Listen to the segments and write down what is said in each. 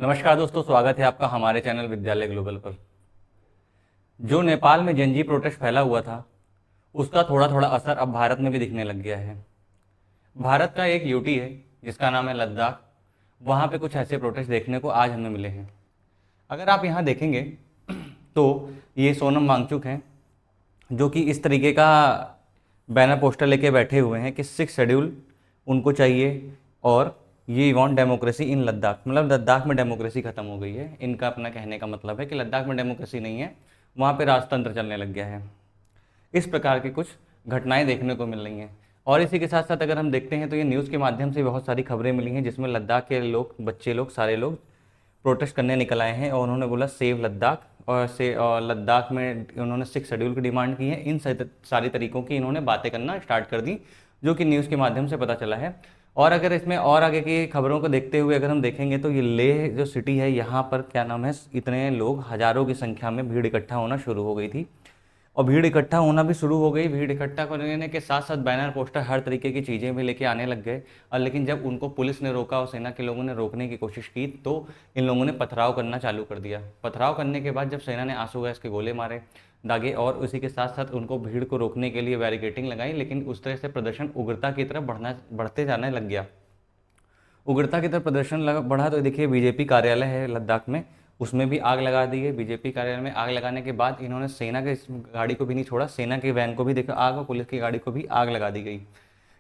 नमस्कार दोस्तों, स्वागत है आपका हमारे चैनल विद्यालय ग्लोबल पर। जो नेपाल में जेनजी प्रोटेस्ट फैला हुआ था, उसका थोड़ा थोड़ा असर अब भारत में भी दिखने लग गया है। भारत का एक यूटी है जिसका नाम है लद्दाख। वहाँ पे कुछ ऐसे प्रोटेस्ट देखने को आज हमें मिले हैं। अगर आप यहाँ देखेंगे तो ये सोनम वांगचुक हैं, जो कि इस तरीके का बैनर पोस्टर लेके बैठे हुए हैं कि 6 शेड्यूल उनको चाहिए और ये वांट डेमोक्रेसी इन लद्दाख। मतलब लद्दाख में डेमोक्रेसी खत्म हो गई है। इनका अपना कहने का मतलब है कि लद्दाख में डेमोक्रेसी नहीं है, वहाँ पे राजतंत्र चलने लग गया है। इस प्रकार की कुछ घटनाएं देखने को मिल रही हैं। और इसी के साथ साथ अगर हम देखते हैं तो ये न्यूज़ के माध्यम से बहुत सारी खबरें मिली हैं जिसमें लद्दाख के लोग, बच्चे लोग, सारे लोग प्रोटेस्ट करने निकल आए हैं और उन्होंने बोला सेव लद्दाख। और लद्दाख में उन्होंने 6 शेड्यूल की डिमांड की है। इन सारी तरीकों की इन्होंने बातें करना स्टार्ट कर दी, जो कि न्यूज़ के माध्यम से पता चला है। और अगर इसमें और आगे की खबरों को देखते हुए अगर हम देखेंगे तो ये लेह जो सिटी है, यहाँ पर क्या नाम है, इतने लोग हज़ारों की संख्या में भीड़ इकट्ठा होना शुरू हो गई थी। और भीड़ इकट्ठा होना भी शुरू हो गई। भीड़ इकट्ठा करने के साथ साथ बैनर पोस्टर हर तरीके की चीज़ें भी लेके आने लग गए। और लेकिन जब उनको पुलिस ने रोका और सेना के लोगों ने रोकने की कोशिश की तो इन लोगों ने पथराव करना चालू कर दिया। पथराव करने के बाद जब सेना ने आंसू गैस के गोले मारे, दागे, और उसी के साथ साथ उनको भीड़ को रोकने के लिए बैरिकेटिंग लगाई, लेकिन उस तरह से प्रदर्शन उग्रता की तरफ बढ़ते जाने लग गया। उग्रता की तरफ प्रदर्शन बढ़ा तो देखिए बीजेपी कार्यालय है लद्दाख में, उसमें भी आग लगा दी है। बीजेपी कार्यालय में आग लगाने के बाद इन्होंने सेना के इस गाड़ी को भी नहीं छोड़ा, सेना के वैन को भी देखा आग, और पुलिस की गाड़ी को भी आग लगा दी गई।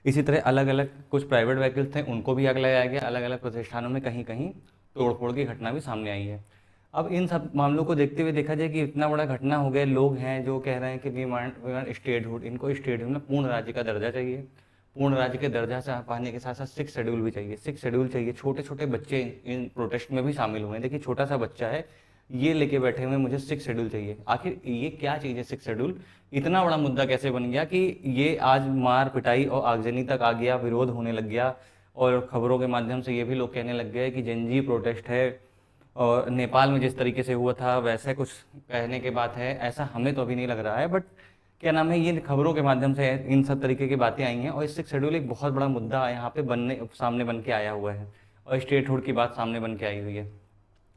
इसी तरह अलग अलग कुछ प्राइवेट व्हीकल्स थे, उनको भी आग लगाया गया। अलग अलग प्रतिष्ठानों में कहीं कहीं तोड़फोड़ की घटना भी सामने आई है। अब इन सब मामलों को देखते हुए देखा जाए कि इतना बड़ा घटना हो गया, लोग हैं जो कह रहे हैं कि वी वांट स्टेटहुड, इनको स्टेटहुड में पूर्ण राज्य का दर्जा चाहिए। पूर्ण राज्य के दर्जा से पाने के साथ साथ 6 शेड्यूल भी चाहिए। 6 शेड्यूल चाहिए। छोटे छोटे बच्चे इन प्रोटेस्ट में भी शामिल हुए हैं। देखिए छोटा सा बच्चा है, ये लेके बैठे हुए मुझे 6 शेड्यूल चाहिए। आखिर ये क्या चीज़ है 6 शेड्यूल? इतना बड़ा मुद्दा कैसे बन गया कि ये आज मार पिटाई और आगजनी तक आ गया, विरोध होने लग गया। और खबरों के माध्यम से ये भी लोग कहने लग गए कि जेनजी प्रोटेस्ट है और नेपाल में जिस तरीके से हुआ था वैसे कुछ कहने के बात है। ऐसा हमें तो अभी नहीं लग रहा है, बट क्या नाम है, ये खबरों के माध्यम से इन सब तरीके की बातें आई हैं। और इससे शेड्यूल एक बहुत बड़ा मुद्दा यहाँ पे सामने बन के आया हुआ है, और स्टेटहुड की बात सामने बन के आई हुई है।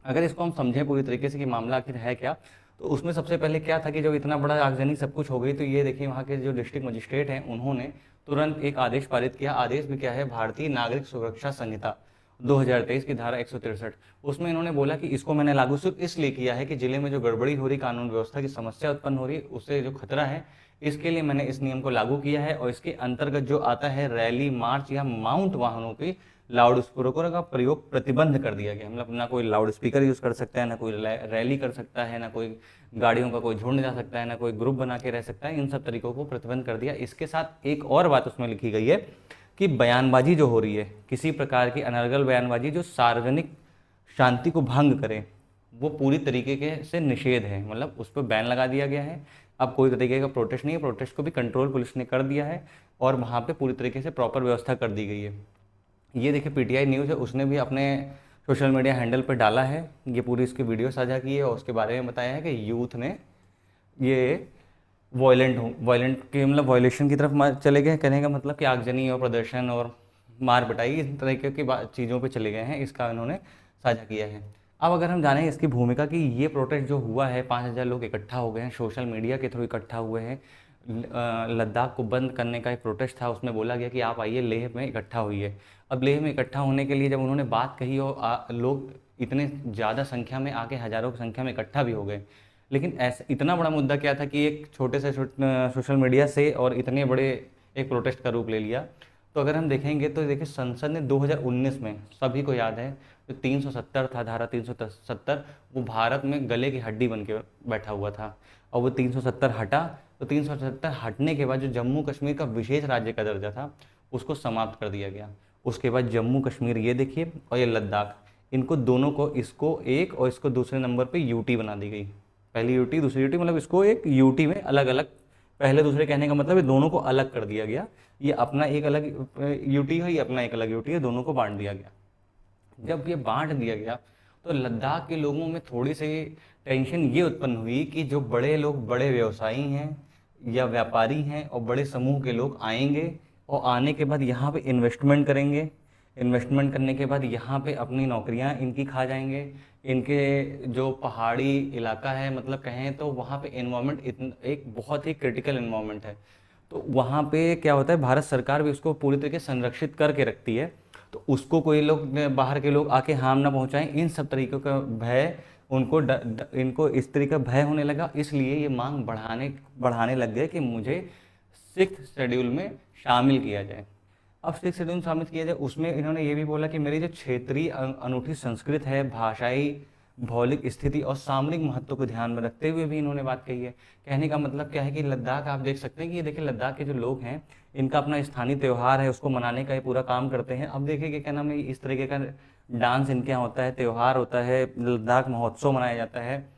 अगर इसको हम समझें पूरी तरीके से कि मामला आखिर है क्या, तो उसमें सबसे पहले क्या था कि जब इतना बड़ा आगजनी सब कुछ हो गई तो ये देखिए वहाँ के जो डिस्ट्रिक्ट मजिस्ट्रेट हैं उन्होंने तुरंत एक आदेश पारित किया। आदेश भी क्या है, भारतीय नागरिक सुरक्षा संहिता 2023 की धारा 163। उसमें इन्होंने बोला कि इसको मैंने लागू सिर्फ इसलिए किया है कि जिले में जो गड़बड़ी हो रही, कानून व्यवस्था की समस्या उत्पन्न हो रही, उससे जो खतरा है, इसके लिए मैंने इस नियम को लागू किया है। और इसके अंतर्गत जो आता है रैली, मार्च या माउंट वाहनों की लाउड स्पीकर का प्रयोग प्रतिबंध कर दिया गया। मतलब ना कोई लाउड स्पीकर यूज़ कर सकता है, ना कोई रैली कर सकता है, ना कोई गाड़ियों का कोई झुंड जा सकता है, ना कोई ग्रुप बना के रह सकता है। इन सब तरीकों को प्रतिबंध कर दिया। इसके साथ एक और बात उसमें लिखी गई है कि बयानबाजी जो हो रही है, किसी प्रकार की अनर्गल बयानबाजी जो सार्वजनिक शांति को भंग करे, वो पूरी तरीके के से निषेध है। मतलब उस पर बैन लगा दिया गया है। अब कोई तरीके का प्रोटेस्ट नहीं है। प्रोटेस्ट को भी कंट्रोल पुलिस ने कर दिया है और वहाँ पे पूरी तरीके से प्रॉपर व्यवस्था कर दी गई है। ये देखिए पीटीआई न्यूज़ है, उसने भी अपने सोशल मीडिया हैंडल पर डाला है, ये पूरी इसकी वीडियो साझा की है और उसके बारे में बताया है कि यूथ ने ये वायलेंट के मतलब वायलेशन की तरफ चले गए। कहने का मतलब कि आगजनी और प्रदर्शन और मार पिटाई इस तरीके की चीज़ों पे चले गए हैं, इसका इन्होंने साझा किया है। अब अगर हम जानें इसकी भूमिका कि ये प्रोटेस्ट जो हुआ है, 5,000 लोग इकट्ठा हो गए हैं, सोशल मीडिया के थ्रू इकट्ठा हुए हैं। लद्दाख को बंद करने का एक प्रोटेस्ट था, उसमें बोला गया कि आप आइए लेह में इकट्ठा होइए। अब लेह में इकट्ठा होने के लिए जब उन्होंने बात कही और लोग इतने ज़्यादा संख्या में आके हज़ारों की संख्या में इकट्ठा भी हो गए, लेकिन ऐसा इतना बड़ा मुद्दा क्या था कि एक छोटे से सोशल मीडिया से और इतने बड़े एक प्रोटेस्ट का रूप ले लिया। तो अगर हम देखेंगे तो देखिए संसद ने 2019 में, सभी को याद है, जो 370 था, धारा 370, वो भारत में गले की हड्डी बन के बैठा हुआ था। और वो 370 हटा, तो 370 हटने के बाद जो जम्मू कश्मीर का विशेष राज्य का दर्जा था उसको समाप्त कर दिया गया। उसके बाद जम्मू कश्मीर ये देखिए, और ये लद्दाख, इनको दोनों को, इसको एक और इसको दूसरे नंबर पे यूटी बना दी गई। पहली यूटी दूसरी यूटी, मतलब इसको एक यूटी में अलग अलग, पहले दूसरे कहने का मतलब है दोनों को अलग कर दिया गया। ये अपना एक अलग यूटी है, ये अपना एक अलग यूटी है, दोनों को बांट दिया गया। जब ये बांट दिया गया तो लद्दाख के लोगों में थोड़ी सी टेंशन ये उत्पन्न हुई कि जो बड़े लोग, बड़े व्यवसायी हैं या व्यापारी हैं और बड़े समूह के लोग आएंगे और आने के बाद यहाँ पे इन्वेस्टमेंट करेंगे, इन्वेस्टमेंट करने के बाद यहाँ पे अपनी नौकरियाँ इनकी खा जाएंगे। इनके जो पहाड़ी इलाका है, मतलब कहें तो वहाँ पे इन्वायरमेंट एक बहुत ही क्रिटिकल इन्वायरमेंट है। तो वहाँ पे क्या होता है, भारत सरकार भी उसको पूरी तरीके से संरक्षित करके रखती है, तो उसको कोई लोग बाहर के लोग आके हार्म ना पहुँचाएं, इन सब तरीक़ों का भय उनको इनको इस तरीके का भय होने लगा। इसलिए ये मांग बढ़ाने लग गए कि मुझे 6th शेड्यूल में शामिल किया जाए। अब 6th शेड्यूल में शामिल किया जाए, उसमें इन्होंने ये भी बोला कि मेरी जो क्षेत्रीय अनूठी संस्कृत है, भाषाई भौगोलिक स्थिति और सामरिक महत्व को ध्यान में रखते हुए भी इन्होंने बात कही है। कहने का मतलब क्या है कि लद्दाख आप देख सकते हैं कि ये देखिए लद्दाख के जो लोग हैं इनका अपना स्थानीय त्यौहार है, उसको मनाने का ये पूरा काम करते हैं। अब देखिए कि क्या नाम है, इस तरीके का डांस इनके यहाँ होता है, त्यौहार होता है, लद्दाख महोत्सव मनाया जाता है।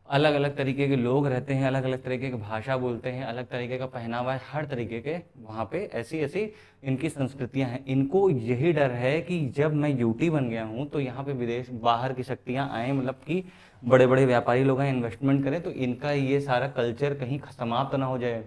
अलग अलग तरीके के लोग रहते हैं, अलग अलग तरीके की भाषा बोलते हैं, अलग तरीके का पहनावा है, हर तरीके के वहाँ पे ऐसी ऐसी इनकी संस्कृतियाँ हैं। इनको यही डर है कि जब मैं यूटी बन गया हूँ तो यहाँ पे विदेश बाहर की शक्तियाँ आएँ, मतलब कि बड़े बड़े व्यापारी लोग आए इन्वेस्टमेंट करें, तो इनका ये सारा कल्चर कहीं समाप्त ना हो जाए।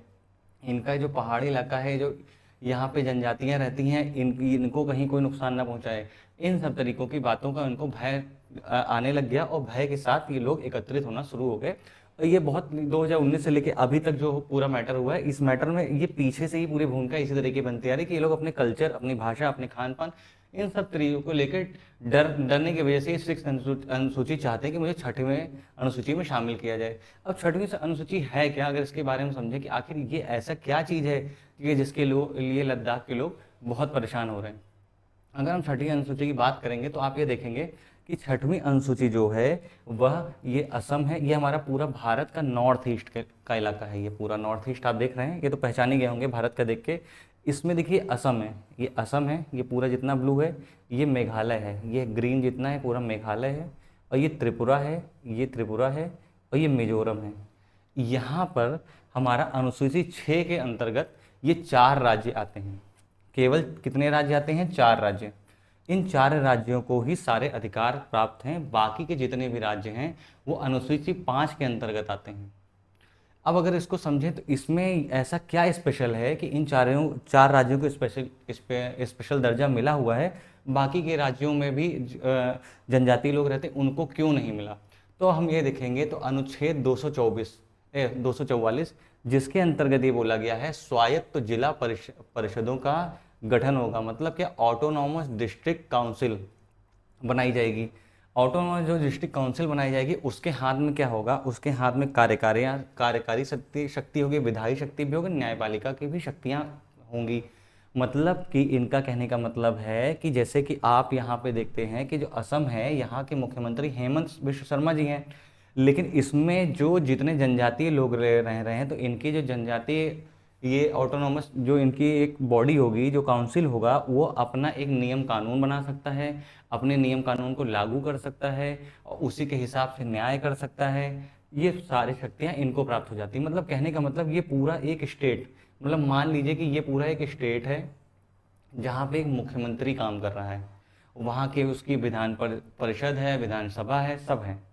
इनका जो पहाड़ी इलाका है, जो यहाँ पे जनजातियाँ रहती हैं, इनको कहीं कोई नुकसान ना पहुँचाए। इन सब तरीकों की बातों का इनको भय आने लग गया और भय के साथ ये लोग एकत्रित होना शुरू हो गए। और ये बहुत 2019 से लेके अभी तक जो पूरा मैटर हुआ है, इस मैटर में ये पीछे से ही पूरी भूमिका इसी तरीके बनती आ रही है कि ये लोग अपने कल्चर, अपनी भाषा, अपने खान पान, इन सब तरीकों को लेकर डरने की वजह से 6th अनुसूची चाहते हैं कि मुझे 6वीं अनुसूची में शामिल किया जाए। अब 6वीं अनुसूची है क्या, अगर इसके बारे में समझें कि आखिर ये ऐसा क्या चीज़ है कि जिसके लिए लद्दाख के लोग बहुत परेशान हो रहे हैं। अगर हम 6वीं अनुसूची की बात करेंगे तो आप ये देखेंगे कि 6वीं अनुसूची जो है वह ये असम है। ये हमारा पूरा भारत का नॉर्थ ईस्ट का इलाका है। ये पूरा नॉर्थ ईस्ट आप देख रहे हैं, ये तो पहचान ही गए होंगे भारत का देख के। इसमें देखिए असम है, ये असम है, ये पूरा जितना ब्लू है ये मेघालय है, ये ग्रीन जितना है पूरा मेघालय है, और ये त्रिपुरा है, ये त्रिपुरा है, और ये मिजोरम है। यहाँ पर हमारा अनुसूची 6 के अंतर्गत ये 4 राज्य आते हैं। केवल कितने राज्य आते हैं? 4 राज्य। इन 4 राज्यों को ही सारे अधिकार प्राप्त हैं, बाकी के जितने भी राज्य हैं वो अनुसूची 5 के अंतर्गत आते हैं। अब अगर इसको समझें तो इसमें ऐसा क्या स्पेशल है कि इन 4 राज्यों को स्पेशल दर्जा मिला हुआ है, बाकी के राज्यों में भी जनजातीय लोग रहते हैं उनको क्यों नहीं मिला? तो हम ये देखेंगे तो अनुच्छेद 244 जिसके अंतर्गत ये बोला गया है स्वायत्त जिला परिषदों का गठन होगा, मतलब क्या ऑटोनॉमस डिस्ट्रिक्ट काउंसिल बनाई जाएगी। ऑटोनॉमस जो डिस्ट्रिक्ट काउंसिल बनाई जाएगी उसके हाथ में क्या होगा? उसके हाथ में कार्यकारी शक्ति होगी, विधायी शक्ति भी होगी, न्यायपालिका की भी शक्तियाँ होंगी। मतलब कि इनका कहने का मतलब है कि जैसे कि आप यहाँ पे देखते हैं कि जो असम है यहाँ के मुख्यमंत्री हेमंत बिश्व शर्मा जी हैं, लेकिन इसमें जो जितने जनजातीय लोग रह रहे हैं तो इनकी जो जनजातीय ये ऑटोनॉमस जो इनकी एक बॉडी होगी, जो काउंसिल होगा, वो अपना एक नियम कानून बना सकता है, अपने नियम कानून को लागू कर सकता है और उसी के हिसाब से न्याय कर सकता है। ये सारी शक्तियाँ इनको प्राप्त हो जाती हैं। मतलब कहने का मतलब ये पूरा एक स्टेट, मतलब मान लीजिए कि ये पूरा एक स्टेट है जहाँ पे एक मुख्यमंत्री काम कर रहा है, वहाँ के उसकी विधान परिषद है, विधानसभा है, सब है,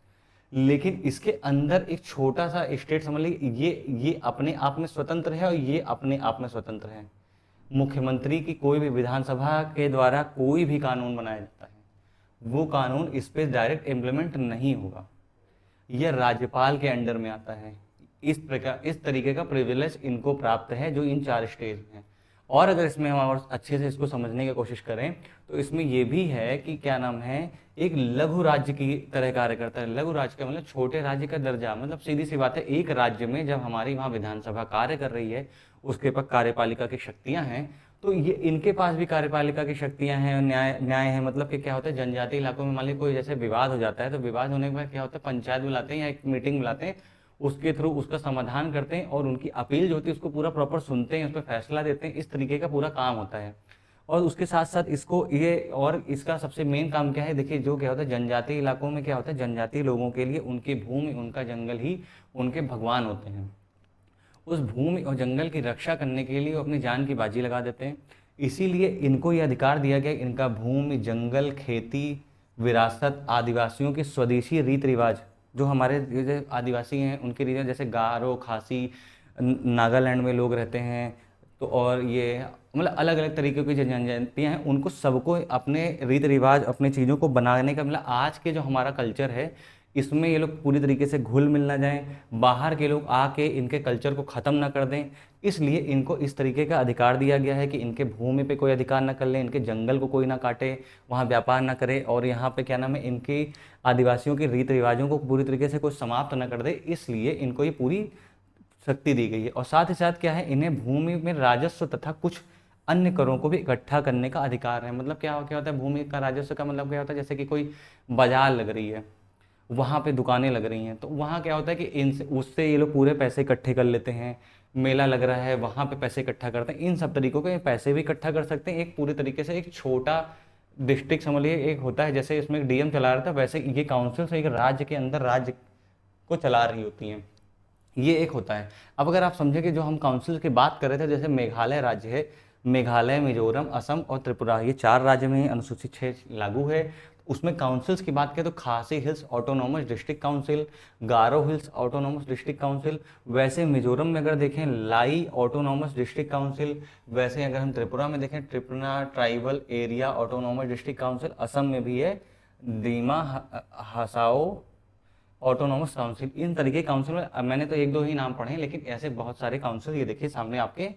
लेकिन इसके अंदर एक छोटा सा स्टेट समझ लीजिए ये अपने आप में स्वतंत्र है और ये अपने आप में स्वतंत्र है। मुख्यमंत्री की कोई भी विधानसभा के द्वारा कोई भी कानून बनाया जाता है वो कानून इस पर डायरेक्ट इम्प्लीमेंट नहीं होगा, यह राज्यपाल के अंडर में आता है। इस तरीके का प्रिविलेज इनको प्राप्त है जो इन 4 स्टेट में है। और अगर इसमें हम और अच्छे से इसको समझने की कोशिश करें तो इसमें यह भी है कि क्या नाम है, एक लघु राज्य की तरह कार्य करता है। लघु राज्य का मतलब छोटे राज्य का दर्जा, मतलब सीधी सी बात है, एक राज्य में जब हमारी वहाँ विधानसभा कार्य कर रही है, उसके पास कार्यपालिका की शक्तियाँ हैं, तो ये इनके पास भी कार्यपालिका की शक्तियाँ हैं और न्याय है। मतलब कि क्या होता है, जनजातीय इलाकों में मान लीजिए कोई जैसे विवाद हो जाता है तो विवाद होने के बाद क्या होता है, पंचायत बुलाते हैं या एक मीटिंग बुलाते हैं, उसके थ्रू उसका समाधान करते हैं और उनकी अपील जो होती है उसको पूरा प्रॉपर सुनते हैं, उस पर फैसला देते हैं। इस तरीके का पूरा काम होता है। और उसके साथ साथ इसको ये और इसका सबसे मेन काम क्या है, देखिए जो क्या होता है जनजातीय इलाकों में क्या होता है, जनजातीय लोगों के लिए उनकी भूमि, उनका जंगल ही उनके भगवान होते हैं। उस भूमि और जंगल की रक्षा करने के लिए वो अपनी जान की बाजी लगा देते हैं। इसीलिए इनको ये अधिकार दिया गया, इनका भूमि, जंगल, खेती, विरासत, आदिवासियों के स्वदेशी रीति रिवाज, जो हमारे आदिवासी हैं उनके रीति, जैसे गारो, खासी, नागालैंड में लोग रहते हैं, तो और ये मतलब अलग अलग तरीके की जो जनजातियाँ हैं उनको सबको अपने रीति रिवाज अपने चीज़ों को बनाने का मतलब आज के जो हमारा कल्चर है इसमें ये लोग पूरी तरीके से घुल मिल ना जाएं, बाहर के लोग आके इनके कल्चर को ख़त्म ना कर दें। इसलिए इनको इस तरीके का अधिकार दिया गया है कि इनके भूमि पे कोई अधिकार ना कर ले, इनके जंगल को कोई ना काटे, वहाँ व्यापार ना करे, और यहाँ पे क्या नाम है इनकी आदिवासियों के रीति रिवाजों को पूरी तरीके से कोई समाप्त ना कर दे। इसलिए इनको ये पूरी शक्ति दी गई है। और साथ ही साथ क्या है, इन्हें भूमि में राजस्व तथा कुछ अन्य करों को भी इकट्ठा करने का अधिकार है। मतलब क्या क्या होता है भूमि का राजस्व का मतलब क्या होता है, जैसे कि कोई बाजार लग रही है, वहाँ पे दुकानें लग रही हैं, तो वहाँ क्या होता है कि इनसे उससे ये लोग पूरे पैसे इकट्ठे कर लेते हैं। मेला लग रहा है वहाँ पे पैसे इकट्ठा करते हैं, इन सब तरीकों के पैसे भी इकट्ठा कर सकते हैं। एक पूरी तरीके से एक छोटा डिस्ट्रिक्ट समझ लीजिए एक होता है, जैसे इसमें डीएम चला रहा था, वैसे ये काउंसिल से एक राज्य के अंदर राज्य को चला रही होती हैं। ये एक होता है। अब अगर आप समझे कि जो हम काउंसिल की बात कर रहे थे, जैसे मेघालय राज्य है, मेघालय, मिजोरम, असम और त्रिपुरा, ये 4 राज्य में अनुसूचित 6 लागू है। उसमें काउंसिल्स की बात करें तो खासी हिल्स ऑटोनॉमस डिस्ट्रिक्ट काउंसिल, गारो हिल्स ऑटोनॉमस डिस्ट्रिक्ट काउंसिल, वैसे मिजोरम में अगर देखें लाई ऑटोनॉमस डिस्ट्रिक्ट काउंसिल, वैसे अगर हम त्रिपुरा में देखें Tripura tribal area autonomous district council, Assam में भी है दीमा हसाओ ऑटोनॉमस काउंसिल। इन तरीके काउंसिल में मैंने तो एक दो ही नाम पढ़े हैं, लेकिन ऐसे बहुत सारे काउंसिल ये देखिए सामने आपके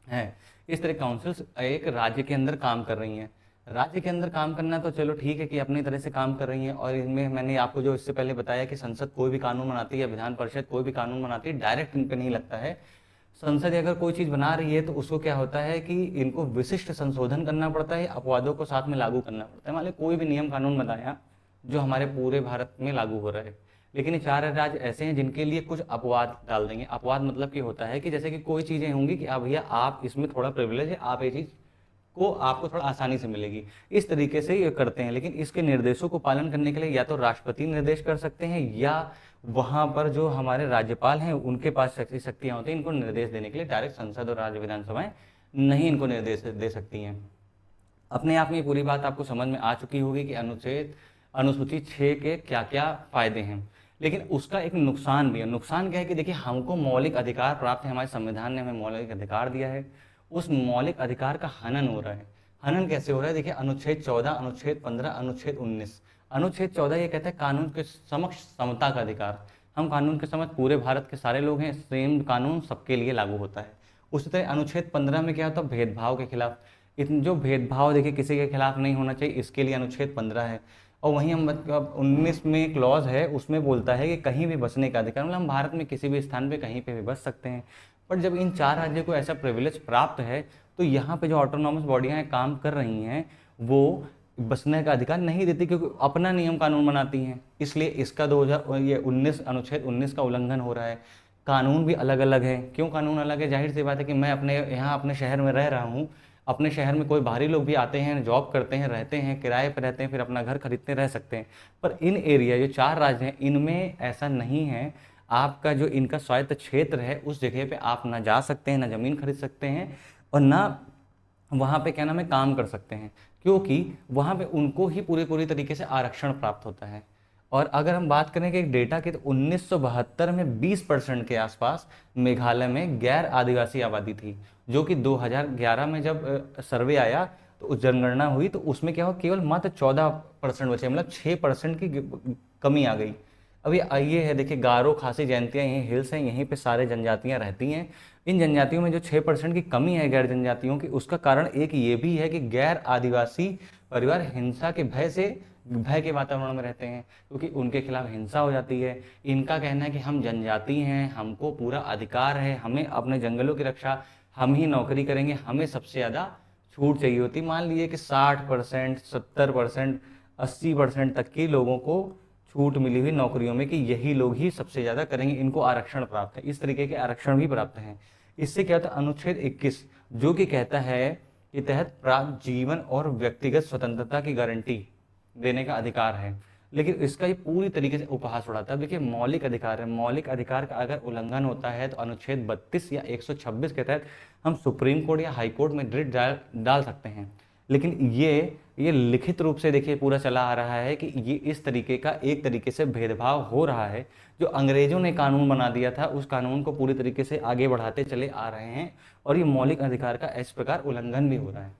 हैं। इस तरह काउंसिल्स एक राज्य के अंदर काम कर रही हैं। राज्य के अंदर काम करना तो चलो ठीक है कि अपनी तरह से काम कर रही हैं, और इनमें मैंने आपको जो इससे पहले बताया कि संसद कोई भी कानून बनाती है, विधान परिषद कोई भी कानून बनाती है, डायरेक्ट इन पर नहीं लगता है। संसद अगर कोई चीज़ बना रही है तो उसको क्या होता है कि इनको विशिष्ट संशोधन करना पड़ता है, अपवादों को साथ में लागू करना पड़ता है। मान लो कोई भी नियम कानून बनाया जो हमारे पूरे भारत में लागू हो रहा है, लेकिन ये 4 राज्य ऐसे हैं जिनके लिए कुछ अपवाद डाल देंगे। अपवाद मतलब कि होता है कि जैसे कि कोई चीज़ें होंगी कि भैया आप इसमें थोड़ा प्रिविलेज है, आप ये चीज़ को आपको थोड़ा आसानी से मिलेगी, इस तरीके से ये करते हैं। लेकिन इसके निर्देशों को पालन करने के लिए या तो राष्ट्रपति निर्देश कर सकते हैं, या वहाँ पर जो हमारे राज्यपाल हैं उनके पास शक्तियाँ होती हैं इनको निर्देश देने के लिए। डायरेक्ट संसद और राज्य विधानसभाएं नहीं इनको निर्देश दे सकती हैं। अपने आप में ये पूरी बात आपको समझ में आ चुकी होगी कि अनुसूची 6 के क्या क्या फायदे हैं, लेकिन उसका एक नुकसान भी है। नुकसान क्या है कि देखिए हमको मौलिक अधिकार प्राप्त है, हमारे संविधान ने हमें मौलिक अधिकार दिया है, उस मौलिक अधिकार का हनन हो रहा है। हनन कैसे हो रहा है, देखिए अनुच्छेद 14, अनुच्छेद 15, अनुच्छेद 19। अनुच्छेद 14 ये कहता है कानून के समक्ष समता का अधिकार। हम कानून के समक्ष पूरे भारत के सारे लोग हैं, सेम कानून सबके लिए लागू होता है। उसी तरह अनुच्छेद 15 में क्या होता है, भेदभाव के खिलाफ। इतने जो भेदभाव देखिए किसी के खिलाफ नहीं होना चाहिए, इसके लिए अनुच्छेद 15 है। और वहीं हम 19 में क्लॉज है, उसमें बोलता है कि कहीं भी बसने का अधिकार, मतलब हम भारत में किसी भी स्थान पे कहीं पे भी बस सकते हैं। पर जब इन 4 राज्यों को ऐसा प्रिविलेज प्राप्त है, तो यहाँ पे जो ऑटोनॉमस बॉडियाँ काम कर रही हैं वो बसने का अधिकार नहीं देती, क्योंकि अपना नियम कानून बनाती हैं। इसलिए इसका 2019 अनुच्छेद 19 का उल्लंघन हो रहा है। कानून भी अलग अलग है। क्यों कानून अलग है, जाहिर सी बात है कि मैं अपने शहर में रह रहा हूँ, अपने शहर में कोई बाहरी लोग भी आते हैं, जॉब करते हैं, रहते हैं, किराए पर रहते हैं, फिर अपना घर खरीदते रह सकते हैं। पर इन एरिया जो 4 राज्य हैं इनमें ऐसा नहीं है। आपका जो इनका स्वायत्त क्षेत्र है उस जगह पे आप ना जा सकते हैं, ना ज़मीन खरीद सकते हैं, और ना वहाँ पे क्या नाम है काम कर सकते हैं, क्योंकि वहाँ पे उनको ही पूरे पूरी तरीके से आरक्षण प्राप्त होता है। और अगर हम बात करें कि एक डेटा की, तो 1972 में 20% के आसपास मेघालय में गैर आदिवासी आबादी थी, जो कि 2011 में जब सर्वे आया तो उस जनगणना हुई तो उसमें क्या हो, केवल मात्र 14% बचे, मतलब 6% की कमी आ गई। अभी ये है देखिए, गारो खासी जयंतियाँ यहीं हिल्स हैं, यहीं पे सारे जनजातियाँ रहती हैं। इन जनजातियों में जो 6% की कमी है गैर जनजातियों की, उसका कारण एक ये भी है कि गैर आदिवासी परिवार हिंसा के भय के वातावरण में रहते हैं, क्योंकि उनके खिलाफ हिंसा हो जाती है। इनका कहना है कि हम जनजाति हैं, हमको पूरा अधिकार है, हमें अपने जंगलों की रक्षा हम ही नौकरी करेंगे, हमें सबसे ज़्यादा छूट चाहिए होती। मान लीजिए कि 60%, 70%, 80% तक के लोगों को छूट मिली हुई नौकरियों में कि यही लोग ही सबसे ज़्यादा करेंगे, इनको आरक्षण प्राप्त है। इस तरीके के आरक्षण भी प्राप्त हैं। इससे क्या होता है, अनुच्छेद 21 जो कि कहता है कि तहत प्राप्त जीवन और व्यक्तिगत स्वतंत्रता की गारंटी देने का अधिकार है, लेकिन इसका ये पूरी तरीके से उपहास उड़ाता है। देखिए मौलिक अधिकार है, मौलिक अधिकार का अगर उल्लंघन होता है तो अनुच्छेद 32 या 126 के तहत हम सुप्रीम कोर्ट या हाई कोर्ट में रिट डाल सकते हैं। लेकिन ये लिखित रूप से देखिए पूरा चला आ रहा है कि ये इस तरीके का एक तरीके से भेदभाव हो रहा है। जो अंग्रेजों ने कानून बना दिया था उस कानून को पूरी तरीके से आगे बढ़ाते चले आ रहे हैं और ये मौलिक अधिकार का इस प्रकार उल्लंघन भी हो रहा है।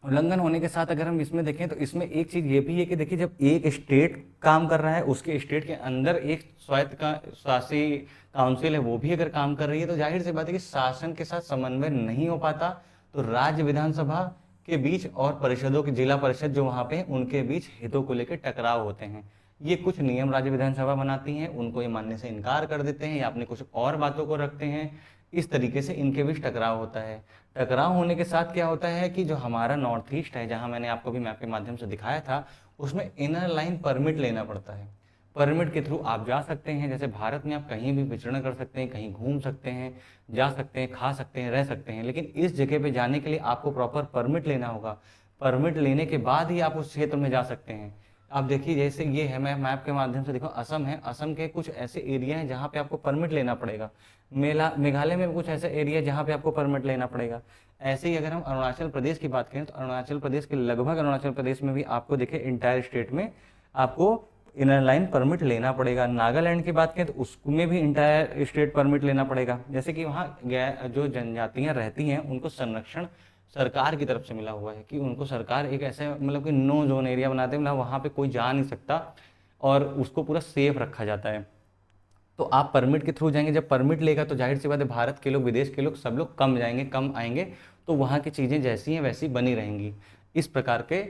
उल्लंघन होने के साथ अगर हम इसमें देखें तो इसमें एक चीज़ ये भी है कि देखिए जब एक स्टेट काम कर रहा है उसके स्टेट के अंदर एक स्वायत्त का शासी काउंसिल है वो भी अगर काम कर रही है तो जाहिर सी बात है कि शासन के साथ समन्वय नहीं हो पाता। तो राज्य विधानसभा के बीच और परिषदों की जिला परिषद जो वहाँ पे हैं उनके बीच हितों को लेकर टकराव होते हैं। ये कुछ नियम राज्य विधानसभा बनाती हैं, उनको ये मानने से इनकार कर देते हैं या अपने कुछ और बातों को रखते हैं। इस तरीके से इनके बीच टकराव होता है। टकराव होने के साथ क्या होता है कि जो हमारा नॉर्थ ईस्ट है, जहाँ मैंने आपको भी मैप के माध्यम से दिखाया था, उसमें इनर लाइन परमिट लेना पड़ता है। परमिट के थ्रू आप जा सकते हैं। जैसे भारत में आप कहीं भी विचरण कर सकते हैं, कहीं घूम सकते हैं, जा सकते हैं, खा सकते हैं, रह सकते हैं, लेकिन इस जगह पे जाने के लिए आपको प्रॉपर परमिट लेना होगा। परमिट लेने के बाद ही आप उस क्षेत्र में जा सकते हैं। आप देखिए जैसे ये है, मैं मैप के माध्यम से देखो असम है, असम के कुछ ऐसे एरिया हैं जहाँ पे आपको परमिट लेना पड़ेगा। मेघालय में भी कुछ ऐसे एरिया है जहाँ पे आपको परमिट लेना पड़ेगा। ऐसे ही अगर हम अरुणाचल प्रदेश की बात करें तो अरुणाचल प्रदेश के लगभग अरुणाचल प्रदेश में भी आपको देखिए इंटायर स्टेट में आपको इनर लाइन परमिट लेना पड़ेगा। नागालैंड की बात करें तो उसमें भी इंटायर स्टेट परमिट लेना पड़ेगा। जैसे कि वहाँ जो जनजातियाँ रहती हैं उनको संरक्षण सरकार की तरफ से मिला हुआ है कि उनको सरकार एक ऐसे मतलब कि नो जोन एरिया बनाते हैं, मतलब वहाँ पे कोई जा नहीं सकता और उसको पूरा सेफ रखा जाता है। तो आप परमिट के थ्रू जाएंगे, जब परमिट लेगा तो जाहिर सी बात है भारत के लोग, विदेश के लोग, सब लोग कम जाएंगे, कम आएंगे, तो वहाँ की चीज़ें जैसी हैं वैसी बनी रहेंगी। इस प्रकार के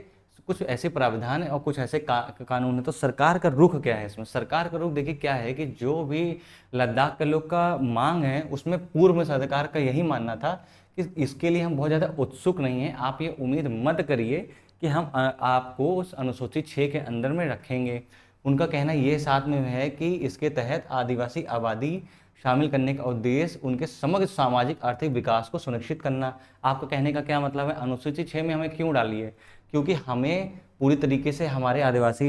कुछ ऐसे प्रावधान है और कुछ ऐसे कानून है। तो सरकार का रुख क्या है इसमें? सरकार का रुख देखिए क्या है कि जो भी लद्दाख के लोग का मांग है उसमें पूर्व में सरकार का यही मानना था कि इसके लिए हम बहुत ज़्यादा उत्सुक नहीं हैं। आप ये उम्मीद मत करिए कि हम आपको उस अनुसूची 6 के अंदर में रखेंगे। उनका कहना ये साथ में है कि इसके तहत आदिवासी आबादी शामिल करने का उद्देश्य उनके समग्र सामाजिक आर्थिक विकास को सुनिश्चित करना। आपका कहने का क्या मतलब है? अनुसूची 6 में हमें क्यों डाली है? क्योंकि हमें पूरी तरीके से हमारे आदिवासी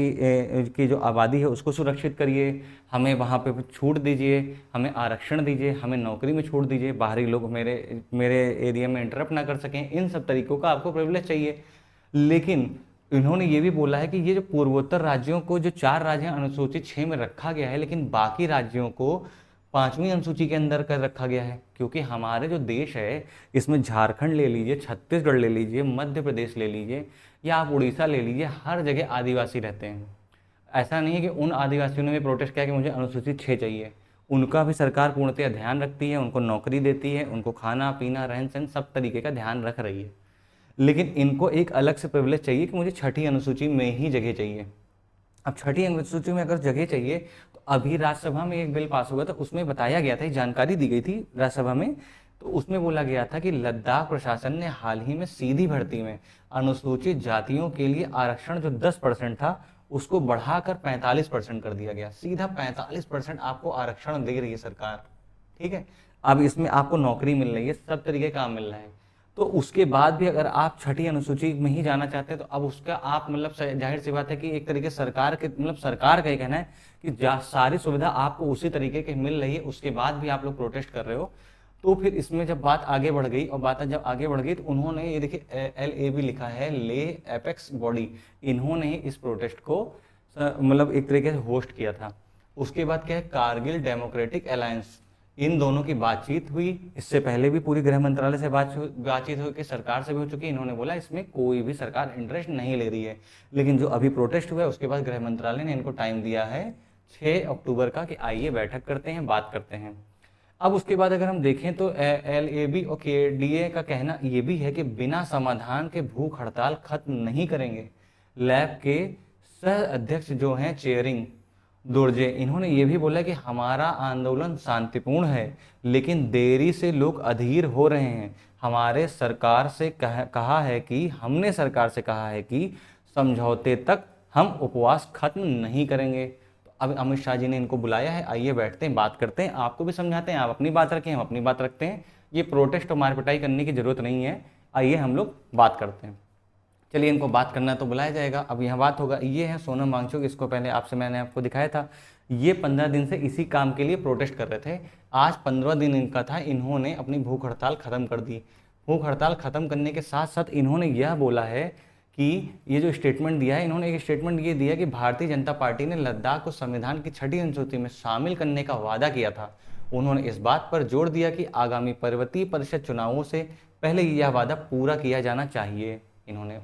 की जो आबादी है उसको सुरक्षित करिए, हमें वहाँ पे छूट दीजिए, हमें आरक्षण दीजिए, हमें नौकरी में छूट दीजिए, बाहरी लोग मेरे एरिया में इंटरप्ट ना कर सकें। इन सब तरीक़ों का आपको प्रिविलेज चाहिए। लेकिन इन्होंने ये भी बोला है कि ये जो पूर्वोत्तर राज्यों को, जो 4 राज्य हैं, अनुसूची 6 में रखा गया है, लेकिन बाकी राज्यों को 5वीं अनुसूची के अंदर कर रखा गया है। क्योंकि हमारे जो देश है इसमें झारखंड ले लीजिए, छत्तीसगढ़ ले लीजिए, मध्य प्रदेश ले लीजिए या आप उड़ीसा ले लीजिए, हर जगह आदिवासी रहते हैं। ऐसा नहीं है कि उन आदिवासियों ने भी प्रोटेस्ट किया कि मुझे अनुसूचित 6 चाहिए। उनका भी सरकार पूर्णतः ध्यान रखती है, उनको नौकरी देती है, उनको खाना पीना रहन सहन सब तरीके का ध्यान रख रही है। लेकिन इनको एक अलग से प्रिविलेज चाहिए कि मुझे 6ठी अनुसूची में ही जगह चाहिए। अब 6ठी अनुसूची में अगर जगह चाहिए तो अभी राज्यसभा में एक बिल पास हुआ था, उसमें बताया गया था, जानकारी दी गई थी राज्यसभा में, तो उसमें बोला गया था कि लद्दाख प्रशासन ने हाल ही में सीधी भर्ती में अनुसूचित जातियों के लिए आरक्षण जो 10% था उसको बढ़ाकर 45% कर दिया गया। सीधा 45% आपको आरक्षण दे रही है सरकार। ठीक है, अब इसमें आपको नौकरी मिल रही है, सब तरीके का काम मिल रहा है। तो उसके बाद भी अगर आप 6ठी अनुसूची में ही जाना चाहते हैं तो अब उसका आप मतलब जाहिर सी बात है कि एक तरीके सरकार के मतलब सरकार का ये कहना है कि सारी सुविधा आपको उसी तरीके की मिल रही है, उसके बाद भी आप लोग प्रोटेस्ट कर रहे हो। तो फिर इसमें जब बात आगे बढ़ गई और बात जब आगे बढ़ गई तो उन्होंने ये देखिए LAB लिखा है, ले एपेक्स बॉडी, इन्होंने इस प्रोटेस्ट को मतलब एक तरीके से होस्ट किया था। उसके बाद क्या है, कारगिल डेमोक्रेटिक अलायंस, इन दोनों की बातचीत हुई। इससे पहले भी पूरी गृह मंत्रालय से बातचीत हुई कि सरकार से भी हो चुकी है। इन्होंने बोला इसमें कोई भी सरकार इंटरेस्ट नहीं ले रही है। लेकिन जो अभी प्रोटेस्ट हुआ है उसके बाद गृह मंत्रालय ने इनको टाइम दिया है 6 अक्टूबर का कि आइए बैठक करते हैं, बात करते हैं। अब उसके बाद अगर हम देखें तो LAB और KDA का कहना ये भी है कि बिना समाधान के भूख हड़ताल खत्म नहीं करेंगे। लैब के सह अध्यक्ष जो हैं चेयरिंग दुर्जे, इन्होंने ये भी बोला कि हमारा आंदोलन शांतिपूर्ण है लेकिन देरी से लोग अधीर हो रहे हैं। हमने सरकार से कहा है कि समझौते तक हम उपवास खत्म नहीं करेंगे। तो अब अमित शाह जी ने इनको बुलाया है, आइए बैठते हैं, बात करते हैं, आपको भी समझाते हैं, आप अपनी बात रखें, हम अपनी बात रखते हैं। ये प्रोटेस्ट और मारपिटाई करने की जरूरत नहीं है, आइए हम लोग बात करते हैं। चलिए, इनको बात करना तो बुलाया जाएगा। अब यहाँ बात होगा, ये है सोनम वांगचुक, इसको पहले मैंने आपको दिखाया था। ये 15 दिन से इसी काम के लिए प्रोटेस्ट कर रहे थे। आज 15 दिन इनका था, इन्होंने अपनी भूख हड़ताल खत्म कर दी। भूख हड़ताल ख़त्म करने के साथ साथ इन्होंने यह बोला है कि ये जो स्टेटमेंट दिया है, इन्होंने एक स्टेटमेंट ये दिया कि भारतीय जनता पार्टी ने लद्दाख को संविधान की 6ठी अनुसूची में शामिल करने का वादा किया था। उन्होंने इस बात पर जोर दिया कि आगामी पर्वतीय परिषद चुनावों से पहले यह वादा पूरा किया जाना चाहिए। इन्होंने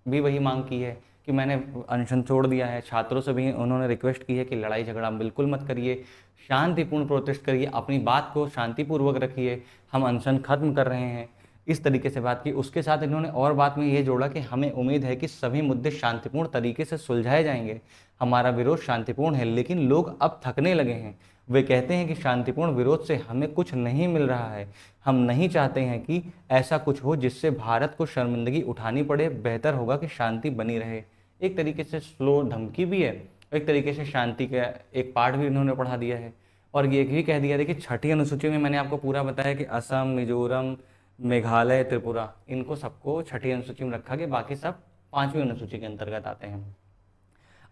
भी वही मांग की है कि मैंने अनशन छोड़ दिया है। छात्रों से भी उन्होंने रिक्वेस्ट की है कि लड़ाई झगड़ा बिल्कुल मत करिए, शांतिपूर्ण प्रोटेस्ट करिए, अपनी बात को शांतिपूर्वक रखिए, हम अनशन खत्म कर रहे हैं, इस तरीके से बात की। उसके साथ इन्होंने और बात में ये जोड़ा कि हमें उम्मीद है कि सभी मुद्दे शांतिपूर्ण तरीके से सुलझाए जाएंगे। हमारा विरोध शांतिपूर्ण है, लेकिन लोग अब थकने लगे हैं। वे कहते हैं कि शांतिपूर्ण विरोध से हमें कुछ नहीं मिल रहा है। हम नहीं चाहते हैं कि ऐसा कुछ हो जिससे भारत को शर्मिंदगी उठानी पड़े। बेहतर होगा कि शांति बनी रहे। एक तरीके से स्लो धमकी भी है, एक तरीके से शांति का एक पार्ट भी इन्होंने पढ़ा दिया है। और ये भी कह दिया है कि 6ठी अनुसूची में मैंने आपको पूरा बताया कि असम, मिजोरम, मेघालय, त्रिपुरा, इनको सबको 6ठी अनुसूची में रखा गया, बाकी सब 5वीं अनुसूची के अंतर्गत आते हैं।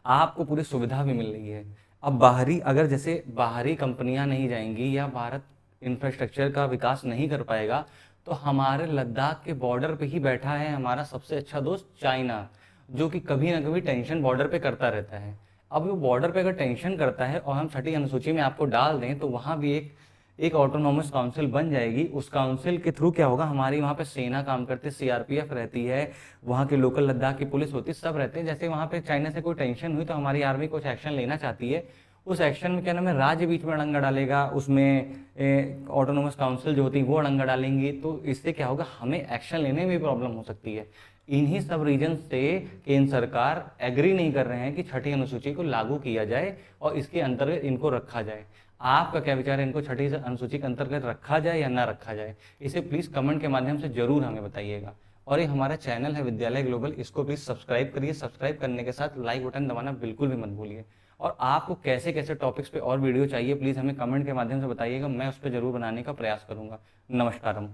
आपको पूरी सुविधा भी मिल रही है। अब बाहरी, अगर जैसे बाहरी कंपनियां नहीं जाएंगी या भारत इंफ्रास्ट्रक्चर का विकास नहीं कर पाएगा, तो हमारे लद्दाख के बॉर्डर पे ही बैठा है हमारा सबसे अच्छा दोस्त चाइना, जो कि कभी ना कभी टेंशन बॉर्डर पे करता रहता है। अब वो बॉर्डर पे अगर टेंशन करता है और हम 6ठी अनुसूची में आपको डाल दें, तो वहाँ भी एक ऑटोनॉमस काउंसिल बन जाएगी। उस काउंसिल के थ्रू क्या होगा, हमारी वहाँ पे सेना काम करती है, सीआरपीएफ रहती है, वहाँ के लोकल लद्दाख की पुलिस होती है, सब रहते हैं। जैसे वहाँ पे चाइना से कोई टेंशन हुई तो हमारी आर्मी कुछ एक्शन लेना चाहती है, उस एक्शन में क्या नाम है, राज्य बीच में अड़ंगा डालेगा, उसमें ऑटोनोमस काउंसिल जो होती है वो अड़ंगा डालेंगी। तो इससे क्या होगा, हमें एक्शन लेने में भी प्रॉब्लम हो सकती है। इन्हीं सब रीजन से केंद्र सरकार एग्री नहीं कर रहे हैं कि 6ठी अनुसूची को लागू किया जाए और इसके अंतर्गत इनको रखा जाए। आपका क्या विचार है, इनको 6ठी अनुसूची के अंतर्गत रखा जाए या ना रखा जाए? इसे प्लीज़ कमेंट के माध्यम से जरूर हमें बताइएगा। और ये हमारा चैनल है विद्यालय ग्लोबल, इसको प्लीज़ सब्सक्राइब करिए। सब्सक्राइब करने के साथ लाइक बटन दबाना बिल्कुल भी मत भूलिए। और आपको कैसे कैसे टॉपिक्स पे और वीडियो चाहिए, प्लीज़ हमें कमेंट के माध्यम से बताइएगा, मैं उस पर जरूर बनाने का प्रयास करूँगा। नमस्कारम।